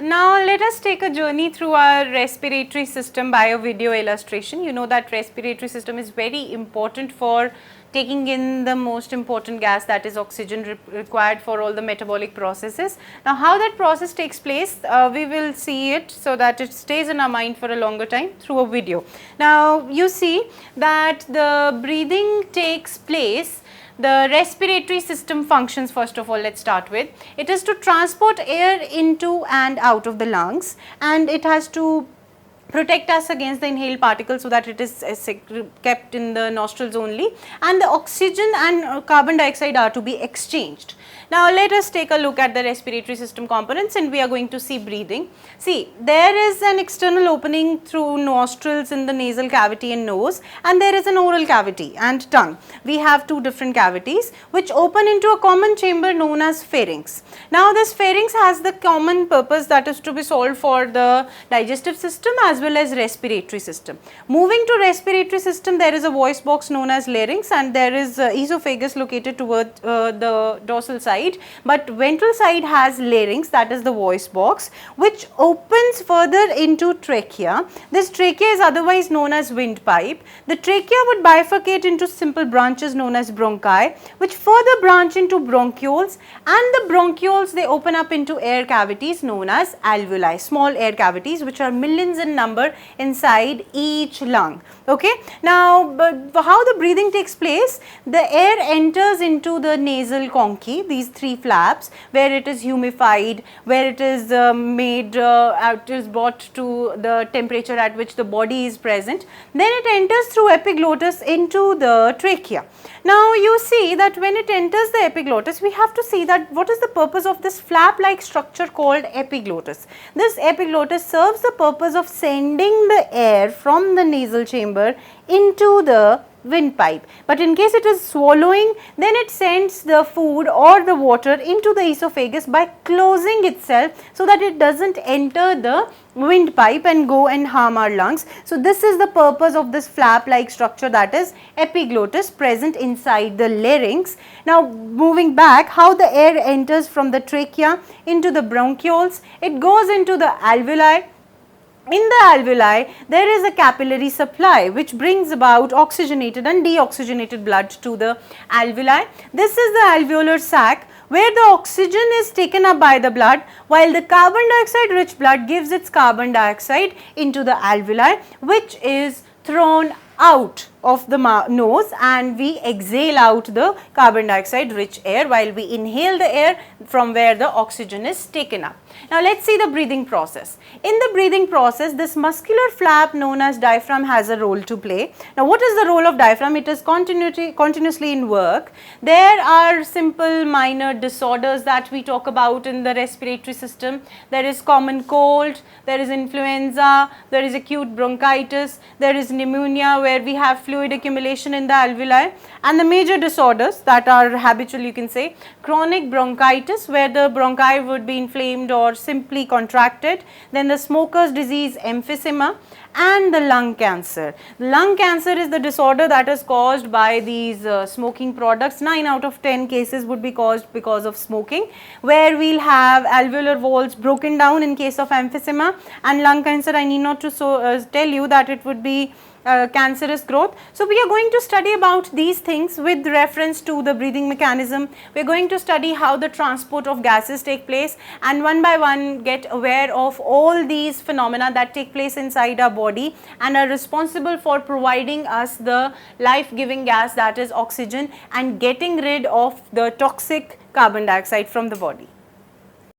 Now let us take a journey through our respiratory system by a video illustration. You know that respiratory system is very important for taking in the most important gas, that is oxygen, required for all the metabolic processes. Now how that process takes place, we will see it so that it stays in our mind for a longer time through a video. Now you see that the breathing takes place. The respiratory system functions, first of all, let us start with. It is to transport air into and out of the lungs, and it has to protect us against the inhaled particles so that it is kept in the nostrils only, and the oxygen and carbon dioxide are to be exchanged. Now let us take a look at the respiratory system components, and we are going to see breathing. See, there is an external opening through nostrils in the nasal cavity and nose, and there is an oral cavity and tongue. We have two different cavities which open into a common chamber known as pharynx. Now this pharynx has the common purpose, that is to be solved for the digestive system as well as respiratory system. Moving to respiratory system, there is a voice box known as larynx, and there is esophagus located toward the dorsal side. But ventral side has larynx, that is the voice box, which opens further into trachea. This trachea is otherwise known as windpipe. The trachea would bifurcate into simple branches known as bronchi, which further branch into bronchioles, and the bronchioles, they open up into air cavities known as alveoli, small air cavities which are millions in number inside each lung. Okay. Now how the breathing takes place, the air enters into the nasal conchae, these three flaps, where it is humidified, where it is it is brought to the temperature at which the body is present. Then it enters through epiglottis into the trachea. Now you see that when it enters the epiglottis, we have to see that what is the purpose of this flap like structure called epiglottis. This epiglottis serves the purpose of sending the air from the nasal chamber into the windpipe, but in case it is swallowing, then it sends the food or the water into the esophagus by closing itself so that it does not enter the windpipe and go and harm our lungs. So this is the purpose of this flap like structure, that is epiglottis, present inside the larynx. Now moving back, how the air enters from the trachea into the bronchioles, it goes into the alveoli. In the alveoli, there is a capillary supply which brings about oxygenated and deoxygenated blood to the alveoli. This is the alveolar sac where the oxygen is taken up by the blood, while the carbon dioxide rich blood gives its carbon dioxide into the alveoli, which is thrown out of the nose, and we exhale out the carbon dioxide rich air while we inhale the air from where the oxygen is taken up. Now let us see the breathing process. In the breathing process, this muscular flap known as diaphragm has a role to play. Now what is the role of diaphragm? It is continuously in work. There are simple minor disorders that we talk about in the respiratory system. There is common cold, there is influenza, there is acute bronchitis, there is pneumonia where we have fluid accumulation in the alveoli, and the major disorders that are habitual, you can say, chronic bronchitis where the bronchi would be inflamed or simply contracted, then the smoker's disease emphysema, and the lung cancer. Lung cancer is the disorder that is caused by these smoking products. 9 out of 10 cases would be caused because of smoking, where we will have alveolar walls broken down in case of emphysema, and lung cancer, I need not to tell you that it would be cancerous growth. So we are going to study about these things with reference to the breathing mechanism. We are going to study how the transport of gases take place, and one by one get aware of all these phenomena that take place inside our body and are responsible for providing us the life-giving gas, that is oxygen, and getting rid of the toxic carbon dioxide from the body.